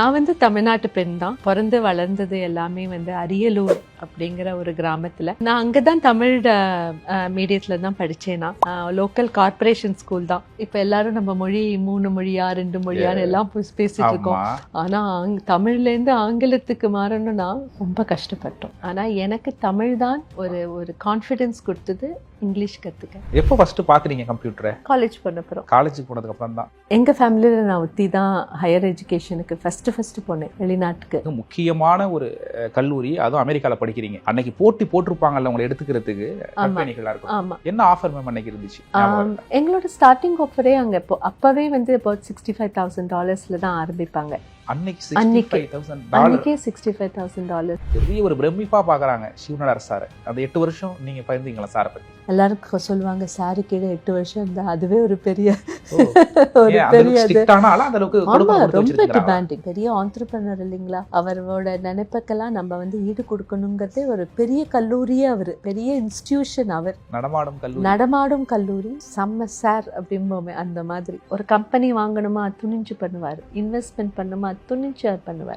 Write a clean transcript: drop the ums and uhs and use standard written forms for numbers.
நான் வந்து தமிழ்நாட்டு பெண் தான். பிறந்து வளர்ந்தது எல்லாமே வந்து அரியலூர் அப்படிங்கிற ஒரு கிராமத்துல. நான் அங்கதான் தமிழ் மீடியத்துல தான் படிச்சேனா. லோக்கல் கார்பரேஷன் ஸ்கூல் தான். இப்ப எல்லாரும் நம்ம மொழி 3 மொழியா 2 மொழியான்னு எல்லாம் பேசிட்டு இருக்கோம். ஆனா தமிழ்ல இருந்து ஆங்கிலத்துக்கு மாறணும்னா ரொம்ப கஷ்டப்பட்டோம். ஆனா எனக்கு தமிழ் தான் ஒரு கான்ஃபிடன்ஸ் கொடுத்தது இங்கிலீஷ் கத்துக்க. எப்போ ஃபர்ஸ்ட் பாக்குறீங்க கம்ப்யூட்டரை? காலேஜ் போனப்புறம். காலேஜுக்கு போனதுக்கு அப்புறம் தான். எங்க ஃபேமிலியில நான் ஒத்தி தான் ஹையர் எஜுகேஷனுக்கு ஃபர்ஸ்ட் போனேன் வெளிநாட்டுக்கு. முக்கியமான ஒரு கல்லூரி, அதுவும் அமெரிக்கால படிக்கிறீங்க. அன்னைக்கு போட்டிருப்பாங்கல்ல உங்களை எடுத்துக்கிறதுக்கு கம்பெனிகளா இருக்கும். ஆமா. என்ன ஆஃபர் மேம் அன்னைக்கு இருந்துச்சு? எங்களோட ஸ்டார்டிங் ஆஃபரே அங்க அப்பவே வந்து about $65,000 தான் ஆரம்பிப்பாங்க. அன்னைக்கு $65,000 பெரிய ஒரு பிரமிப்பா பாக்குறாங்க சிவனடர் சார். அந்த 8 வருஷம் நீங்க பயந்தீங்களா சாரை பத்தி? எல்லாருக்கும் சொல்லுவாங்க சாரு கீழே 8 வருஷம் இருந்தா அதுவே ஒரு பெரிய ரொம்ப டிமாண்டிங் பெரிய ஆண்டர்பிரனர் இல்லைங்களா. அவரோட நினைப்புக்கெல்லாம் நம்ம வந்து ஈடு கொடுக்கணுங்கிறதே ஒரு பெரிய கல்லூரியே, அவரு பெரிய இன்ஸ்டிடியூஷன். அவர் நடமாடும் கல்லூரி செம்ம சார் அப்படிம்போமே. அந்த மாதிரி ஒரு கம்பெனி வாங்கணுமா துணிஞ்சு பண்ணுவார், இன்வெஸ்ட்மெண்ட் பண்ணுமா துணிஞ்சு பண்ணுவார்.